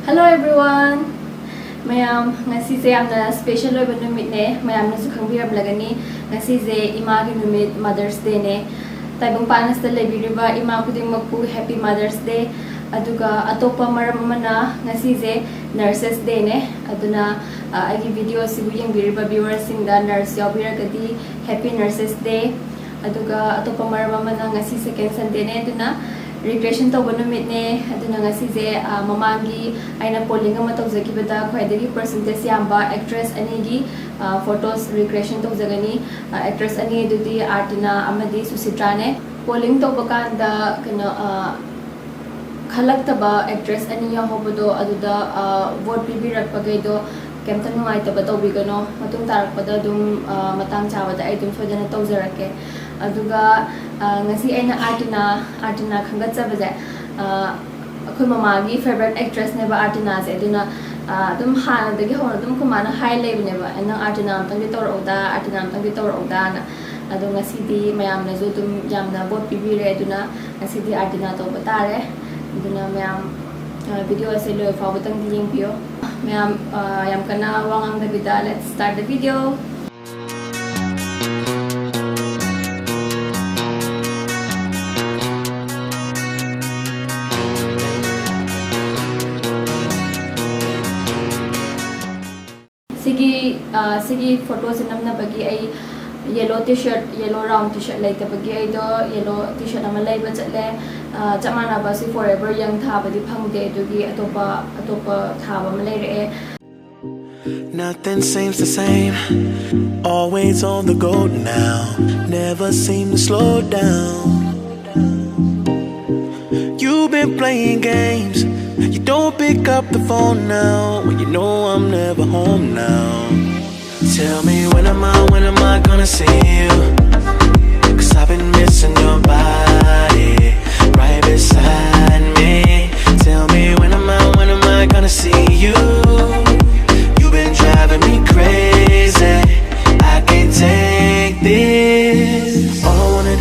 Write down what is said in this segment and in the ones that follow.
Hello everyone! Mayam, ngasi se amna special loy banu mit ne, mayam na sukhang bihar blagani, ngasi se ima ki numit Mother's Day ne. Taibang panas ta lebiriba ima kuding magpu Happy Mother's Day. Aduga atopa maram mana ngasi se Nurses Day ne. Aduna agi video sibu yang biriba viewers singda nurse yawbira kadi Happy Nurses Day. Aduga atopa maram mana ngasi second Sunday ne aduna regression to banu mit ne aduna ngasi je mamangi aina polling ama tawjagibada khwaidagi percentage yamba actress ani gi photos regression tawjagani actress ani dudi Artina amadi Susitra ne polling to bakanda kana khalaktaba actress ani ya hobodo aduda vote pibirakpagaido kemta nungaitaba tawbigano matung tarakpada dum matang chabada ai dum sojana tawjarake aduga ngasi aina Artina khangat chabaje akhoi mamagi favorite actress neba Artina se aduna dum hana dagi hona dum kumana high level neba ana Artina amtang tor oda Artina amtang tor oda na adu ngasi di mayam na zo dum yamna vote pibire aduna ngasi di Artina to batare aduna mayam video ase lo fa batang di yengpio mayam yam kana wangang da bida. Let's start the video. Sigi photos namna bagi ai yellow t-shirt yellow round t-shirt laita bagi ai do yellow t-shirt ama laiba chatle chamana ba si forever young tha badi phangde dugi atopa thaba ma laire. Nothing seems the same, always on the go now, never seem to slow down. You've been playing games, you don't pick up the phone now, when you know I'm never home now. Tell me when am I gonna see you? Cause I've been missing your body, right beside me. Tell me when am I gonna see you? You've been driving me crazy, I can't take this. All I wanna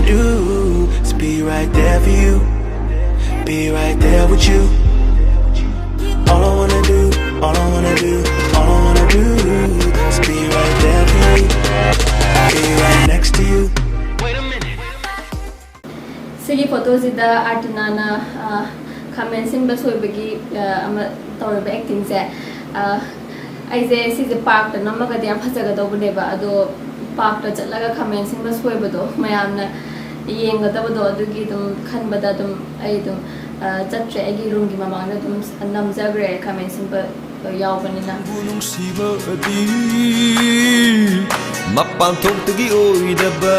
do is be right there for you, be right there with you. All I wanna do is be right there for you, be right next to you. Wait a minute. Sigi photos ida Artina na comments in basoi bagi ama tawrba acting se aise si park ta namaga diam phajaga do buneba ado park ta chatlaga comments in basoi bado mayamna yenga tabado adugi dum khanbada dum ai dum chatre agi room gi mamangna dum namjagre comments in ba yawbanina bunung sibadi mapan thongtagi oidaba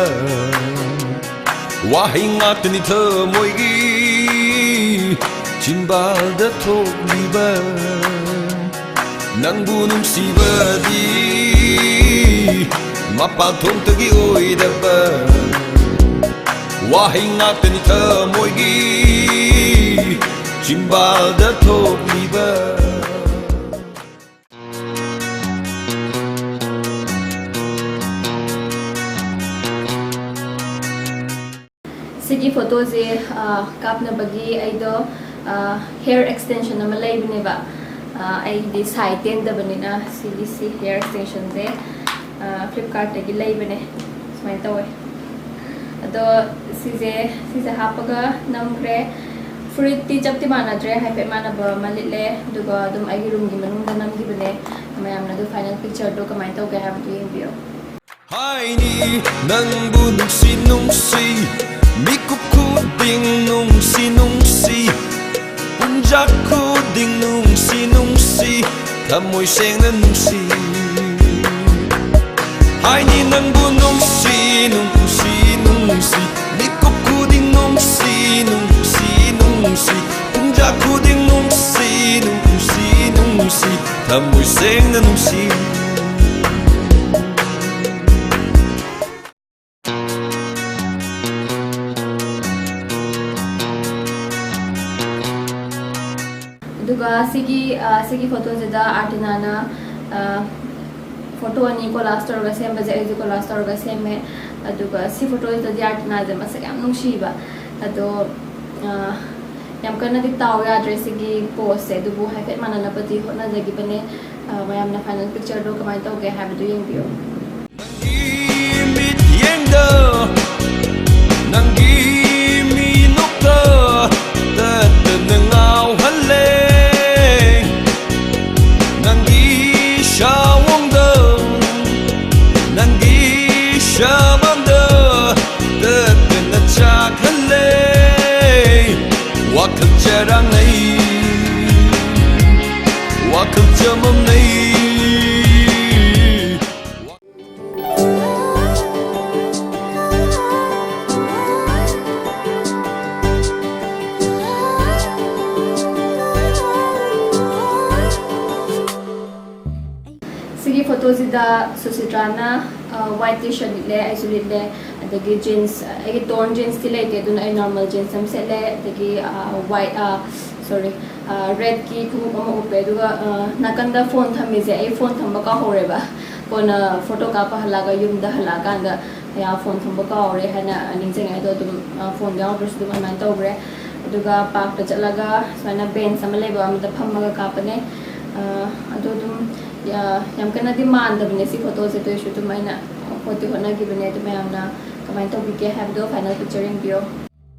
wahingatni thamoigi chinbalda thokliba nangbu nungsibadi mapan thongtagi oidaba wahingatni thamoigi chinbalda thokliba. Sigi photos e kapna bagi ai do hair extension na malay bineba ai di side ten da banina si hair extension de Flipkart gi lay bane smai tawe ado si hapaga namgre fruit ti chapti mana dre hai pe mana ba malile duga dum ai room gi manung da nam gi bane mayam na do final picture do kamai taw ga have to video. Hai ni nangbu nungsi mikuk kuding nungsi punjak kuding nungsi thamoy seng na nungsi. Hai ni nangbu nungsi mikuk kuding nungsi punjak kuding nungsi thamoy seng na nungsi. Duga sigi photos da Artina na photo ani collage torga semba je eju collage torga semme aduga si photos da Artina je masak am nungsiba ado ꯌꯥꯝ ꯀꯟꯅꯗꯤ ꯇꯥꯎ ꯌꯥꯗ꯭ꯔꯦ ꯁꯤꯒꯤ ꯄꯣꯁꯁꯦ ꯑꯗꯨꯕꯨ ꯍꯥꯏꯐꯦꯠ ꯃꯥꯟꯅꯅꯕꯗꯤ ꯍꯣꯠꯅꯖꯈꯤꯕꯅꯦ ꯃꯌꯥꯝꯅ final ꯄꯤꯛꯆꯔꯗꯣ ꯀꯃꯥꯏꯅ ꯇꯧꯒꯦ ꯍꯥꯏꯕꯗꯨ ꯌꯦꯡꯕꯤꯌꯨ ꯅꯪꯒꯤ ꯃꯤꯅꯣꯛꯇ ꯇꯠꯇꯅ ꯉꯥꯎꯍꯜꯂꯦ ꯅꯪꯒꯤ ꯁꯥꯋꯣꯡꯗ ꯅꯪꯒꯤ ꯁꯥꯃꯝꯗ ꯇꯠꯇꯅ ꯆꯥꯛꯍꯜꯂꯦ ꯋꯥꯈꯜ ꯆꯔꯥꯡꯅꯩ ꯋꯥꯈꯜ ꯆꯃꯝꯅꯩ ꯁꯤꯒꯤ ꯐꯣꯇꯣꯁꯤꯗ ꯁꯨꯁꯤꯇ꯭ꯔꯥꯅ ꯋꯥꯏꯠ ꯇꯤ ꯁꯔꯠ ꯂꯤꯠꯂꯦ ꯑꯩꯁꯨ ꯂꯤꯠꯂꯦ ꯑꯗꯒꯤ ꯖꯤꯟꯁ ꯑꯩꯒꯤ ꯇꯣꯔꯟ ꯖꯤꯟꯁꯇꯤ ꯂꯩꯇꯦ ꯑꯗꯨꯅ ꯑꯩ ꯅꯣꯔꯃꯦꯜ ꯖꯤꯟꯁ ꯑꯃ ꯁꯦꯠꯂꯦ ꯑꯗꯒꯤ ꯋꯥꯏꯠ ꯁꯣꯔꯤ ꯔꯦꯗꯀꯤ ꯈꯣꯡꯎꯞ ꯑꯃ ꯎꯞꯄꯦ ꯑꯗꯨꯒ ꯅꯥꯀꯟꯗ ꯐꯣꯟ ꯊꯝꯃꯤꯁꯦ ꯑꯩ ꯐꯣꯟ ꯊꯝꯕ ꯀꯥꯎꯍꯧꯔꯦꯕ ꯀꯣꯟꯅ ꯐꯣꯇꯣ ꯀꯥꯞꯄ ꯍꯜꯂꯛꯑꯒ ꯌꯨꯝꯗ ꯍꯜꯂꯛꯑꯀꯥꯟꯗ ꯐꯣꯟ ꯊꯝꯕ ꯀꯥꯎꯔꯦ ꯍꯥꯏꯅ ꯅꯤꯡꯁꯤꯡꯉꯦ ꯑꯗꯣ ꯑꯗꯨꯝ ꯐꯣꯟ ꯌꯥꯎꯗ꯭ꯔꯁꯨ ꯑꯗꯨꯝ ꯑꯗꯨꯃꯥꯏꯅ ꯇꯧꯈ꯭ꯔꯦ ꯑꯗꯨꯒ ꯄꯥꯔꯛꯇ ꯆꯠꯂꯒ ꯁꯨꯃꯥꯏꯅ ꯕꯦꯟꯆ ꯑꯃ ꯂꯩꯕ ꯑꯃꯗ ꯐꯝꯃꯒ ꯀꯥꯞꯄꯅꯦ ꯑꯗꯣ ꯑꯗꯨꯝ ꯌꯥꯝ ꯀꯟꯅꯗꯤ ꯃꯥꯟꯗꯕꯅꯦ ꯁꯤ ꯐꯣꯇꯣꯁꯦ ꯑꯗꯨꯑꯣꯏꯁꯨ ꯑꯗꯨꯝ ꯑꯩꯅ ꯍꯣꯠꯇꯤ ꯍꯣꯠꯅꯈꯤꯕꯅꯦ ꯑꯗꯨ ꯃꯌꯥꯝꯅ ꯀꯃꯥꯏꯅ ꯇꯧꯕꯤꯒꯦ ꯍꯥꯏꯕꯗꯣ ꯐꯥꯏꯅꯦꯜ ꯄꯤꯛꯆꯔ ꯌꯦꯡꯕꯤꯌꯣ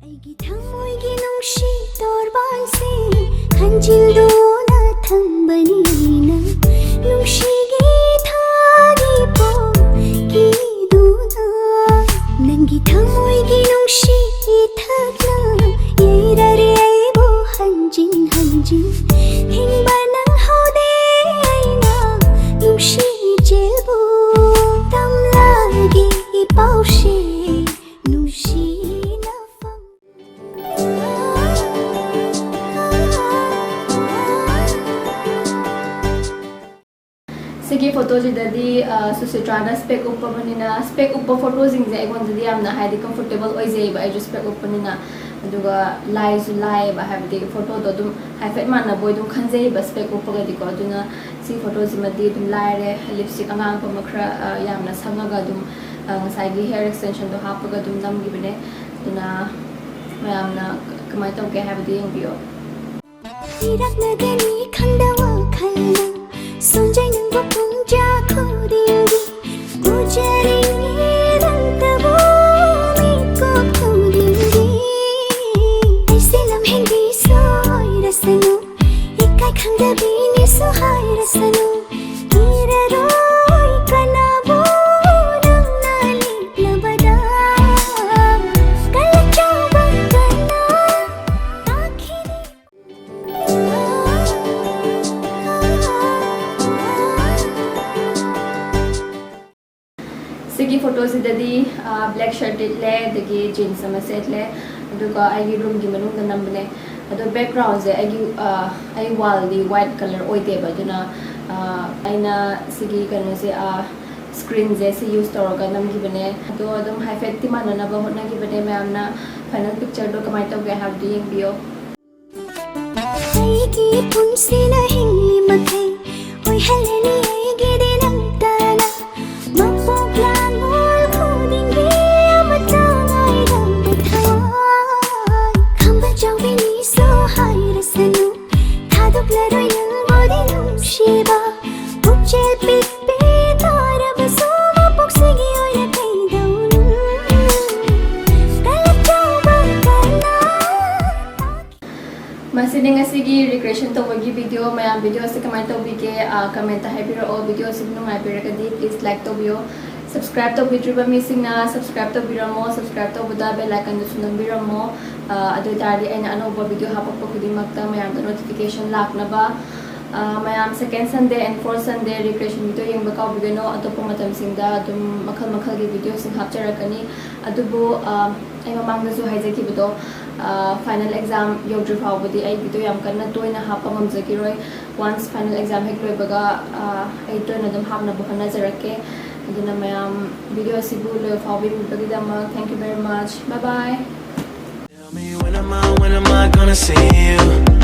ꯑꯩꯒꯤ ꯊꯃꯣꯏꯒꯤ ꯅꯨꯡꯁꯤ ꯇꯣꯔꯕꯥꯟꯁꯦ ꯈꯟꯖꯤꯜꯗꯨꯅ ꯊꯝꯕꯅꯤ ꯑꯩꯅ ꯅꯨꯡꯁꯤꯒꯤ ꯊꯥꯒꯤ ꯄꯣꯛꯀꯤꯗꯨꯅ ꯅꯪꯒꯤ ꯊꯃꯣꯏꯒꯤ ꯅꯨꯡꯁꯤ ꯏꯊꯛꯅ ꯌꯩꯔꯔꯦ ꯑꯩꯕꯨ ꯍꯟꯖꯤꯟ ꯍꯟꯖꯤꯟ ꯍꯤꯡꯕ ꯅꯪꯍꯧꯗꯦ ꯑꯩꯅ ꯅꯨꯡꯁꯤ ꯏꯆꯦꯜꯕꯨ ꯇꯝꯂꯒꯤ ꯏꯄꯥꯎꯁꯦ ꯅꯨꯡꯁꯤꯅ ꯁꯤꯒꯤ ꯐꯣꯇꯣꯁꯤꯗꯗꯤ ꯁꯨꯁꯤꯇ꯭ꯔꯥꯅ ꯁ꯭ꯄꯦꯛ ꯎꯞꯄꯕꯅꯤꯅ ꯁ꯭ꯄꯦꯛ ꯎꯞꯄ ꯐꯣꯇꯣꯁꯤꯡꯁꯦ ꯑꯩꯉꯣꯟꯗꯗꯤ ꯌꯥꯝꯅ ꯍꯥꯏꯗꯤ ꯀꯝꯐꯣꯔꯇꯦꯕꯜ ꯑꯣꯏꯖꯩꯕ ꯑꯩꯁꯨ ꯁ꯭ꯄꯦꯛ ꯎꯞꯄꯅꯤꯅ ꯑꯗꯨꯒ ꯂꯥꯏꯁꯨ ꯂꯥꯏꯌꯦꯕ ꯍꯥꯏꯕꯗꯤ ꯐꯣꯇꯣꯗꯣ ꯑꯗꯨꯝ ꯍꯥꯏꯐꯦꯠ ꯃꯥꯟꯅꯕꯣꯏ ꯑꯗꯨꯝ ꯈꯟꯖꯩꯕ ꯁ꯭ꯄꯦꯛ ꯎꯞꯄꯒꯗꯤꯀꯣ ꯑꯗꯨꯅ ꯁꯤ ꯐꯣꯇꯣꯁꯤꯃꯗꯤ ꯑꯗꯨꯝ ꯂꯥꯏꯔꯦ ꯂꯤꯞꯁꯇꯤꯛ ꯑꯉꯥꯡꯕ ꯑꯃ ꯈꯔ ꯌꯥꯝꯅ ꯁꯪꯉꯒ ꯑꯗꯨꯝ ꯉꯁꯥꯏꯒꯤ ꯍꯦꯌꯔ ꯑꯦꯛꯁꯇꯦꯟꯁꯟꯗꯣ ꯍꯥꯞꯄꯒ ꯑꯗꯨꯝ ꯅꯝꯈꯤꯕꯅꯦ ꯑꯗꯨꯅ ꯃꯌꯥꯝꯅ ꯀꯃꯥꯏꯅ ꯇꯧꯒꯦ ꯍꯥꯏꯕꯗꯨ ꯌꯦꯡꯕꯤꯌꯣ 이락나가니 간다와 칼나 손자는 고풍자 코딩기 우자링이 랑따보 미꼭 코딩기 알셀람 행기 소이라사노 이까이 강다비니 소하이라사노 이래로 이까나보 랑나리 나바다 깔락져방가나 딱히니 ꯁꯤꯒꯤ ꯐꯣꯇꯣꯁꯤꯗꯗꯤ ꯕ꯭ꯂꯦꯛ ꯁꯔꯠ ꯂꯤꯠꯂꯦ ꯑꯗꯒꯤ ꯖꯤꯟꯁ ꯑꯃ ꯁꯦꯠꯂꯦ ꯑꯗꯨꯒ ꯑꯩꯒꯤ ꯔꯨꯝꯒꯤ ꯃꯅꯨꯡꯗ ꯅꯝꯕꯅꯦ ꯑꯗꯣ ꯕꯦꯛꯒ꯭ꯔꯥꯎꯟꯁꯦ ꯑꯩ ꯋꯥꯜꯗꯤ ꯋꯥꯏꯠ ꯀꯂꯔ ꯑꯣꯏꯗꯦꯕ ꯑꯗꯨꯅ ꯑꯩꯅ ꯁꯤꯒꯤ ꯀꯩꯅꯣꯁꯦ ꯁ꯭ꯀ꯭ꯔꯤꯟꯁꯦ ꯁꯤ ꯌꯨꯁ ꯇꯧꯔꯒ ꯅꯝꯈꯤꯕꯅꯦ ꯑꯗꯣ ꯑꯗꯨꯝ ꯍꯥꯏꯐꯦꯠꯇꯤ ꯃꯥꯟꯅꯅꯕ ꯍꯣꯠꯅꯈꯤꯕꯅꯦ ꯃꯌꯥꯝꯅ ꯐꯥꯏꯅꯦꯜ ꯄꯤꯛꯆꯔꯗꯣ ꯀꯃꯥꯏꯅ ꯇꯧꯒꯦ ꯍꯥꯏꯕꯗꯨ ꯌꯦꯡꯕꯤꯌꯣ ꯑꯩꯒꯤ ꯄꯨꯟꯁꯤꯅ ꯍꯤꯡꯂꯤ ꯃꯈꯩ ꯑꯣꯏꯍꯜꯂꯅꯤ ꯑꯩꯒꯤꯗꯤ ꯅꯪꯇꯅ ꯃꯄꯣꯛꯂꯥꯡꯒꯣꯜ ꯈꯨꯗꯤꯡꯒꯤ ꯑꯃꯠꯇ ꯉꯥꯏꯔꯝꯕ ꯊꯋꯥꯏ ꯈꯝꯕ ꯆꯥꯎꯕꯤꯅꯤꯁꯨ ꯍꯥꯏꯔꯁꯅꯨ ꯊꯥꯗꯣꯛꯂꯔꯣꯏ ꯅꯪꯕꯨꯗꯤ ꯅꯨꯡꯁꯤꯕ ꯄꯨꯛꯆꯦꯜ ꯄꯤꯛꯄꯤ ꯇꯥꯔꯕꯁꯨ ꯃꯄꯣꯛꯁꯤꯒꯤ ꯑꯣꯏꯅ ꯀꯩꯗꯧꯅꯨ ꯀꯜꯂꯛꯆꯧꯕ ꯀꯅꯥ ꯃꯁꯤꯗꯤ ꯉꯁꯤꯒꯤ ꯔꯤꯀ꯭ꯔꯦꯁꯟ ꯇꯧꯕꯒꯤ ꯚꯤꯗꯤꯑꯣ ꯃꯌꯥꯝ ꯚꯤꯗꯤꯑꯣꯁꯤ ꯀꯃꯥꯏꯅ ꯇꯧꯕꯤꯒꯦ ꯀꯃꯦꯟꯇ ꯍꯥꯏꯕꯤꯔꯛꯑꯣ ꯚꯤꯗꯤꯑꯣꯁꯤ ꯅꯨꯡꯉꯥꯏꯕꯤꯔꯒꯗꯤ ꯄ꯭ꯂꯤꯖ ꯂꯥꯏꯛ ꯇꯧꯕꯤꯌꯣ ꯁꯕꯁꯀ꯭ꯔꯥꯏꯕ ꯇꯧꯕꯤꯗ꯭ꯔꯤꯕ ꯃꯤꯁꯤꯡꯅ ꯁꯕꯁꯀ꯭ꯔꯥꯏꯕ ꯇꯧꯕꯤꯔꯝꯃꯣ ꯁꯕꯁꯀ꯭ꯔꯥꯏꯕ ꯇꯧꯕꯗ ꯕꯦꯜ ꯑꯥꯏꯀꯟꯗꯨꯁꯨ ꯅꯝꯕꯤꯔꯝꯃो ꯑꯗꯨ ꯑꯣꯏꯇꯥꯔꯗꯤ ꯑꯩꯅ ꯑꯅꯧꯕ ꯚꯤꯗꯤꯑꯣ ꯍꯥꯞꯄꯛꯄ ꯈꯨꯗꯤꯡꯃꯛꯇ ꯃꯌꯥꯝꯗ ꯅꯣꯇꯤꯐꯤꯀꯦꯁꯟ ꯂꯥꯛꯅꯕ ꯃꯌꯥꯝ ꯁꯦꯀꯦꯟ ꯁꯟꯗꯦ ꯑꯦꯟ ꯐꯣꯔth ꯁꯟꯗे ꯔꯤꯀ꯭ꯔꯦꯁꯟ ꯚꯤꯗꯤꯑꯣ ꯌꯦꯡꯕ ꯀꯥꯎꯕꯤꯒꯅꯣ ꯑꯇꯣꯞꯄ ꯃꯇꯝꯁꯤꯡꯗ ꯑꯗꯨꯝ ꯃꯈꯜ ꯃꯈꯜꯒꯤ ꯚꯤꯗꯤꯑꯣꯁꯤꯡ ꯍꯥꯞꯆꯔꯛꯀꯅꯤ ꯑꯗꯨꯕꯨ ꯑꯩ ꯃꯃꯥꯡꯗꯁꯨ ꯍꯥꯏꯖꯈꯤꯕꯗꯣ ꯐꯥꯏꯅꯦꯜ ꯑꯦꯛꯖꯥꯝ ꯌꯧꯗ꯭ꯔꯤ ꯐꯥꯎꯕꯗꯤ ꯑꯩ ꯚꯤꯗꯤꯑꯣ ꯌꯥꯝ ꯀꯟꯅ ꯇꯣꯏꯅ ꯍꯥꯞꯄ ꯉꯝꯖꯈꯤꯔꯣꯏ ꯋꯥꯟꯁ ꯐꯥꯏꯅꯦꯜ ꯑꯦꯛꯖꯥꯝ ꯍꯦꯛ ꯂꯣꯏꯕꯒ ꯑꯩ ꯇꯣꯏꯅ ꯑꯗꯨꯝ ꯍꯥꯞꯅꯕ ꯍꯣꯠꯅꯖꯔꯛꯀꯦ ꯑꯗꯨꯅ ꯃꯌꯥꯝ ꯚꯤꯗꯤꯑꯣ ꯑꯁꯤꯕꯨ ꯂꯣꯏꯕ ꯐꯥꯎꯕ ꯌꯦꯡꯕꯤꯕꯒꯤꯗꯃꯛ thank you very much bye bye Tell me when am I gonna see you?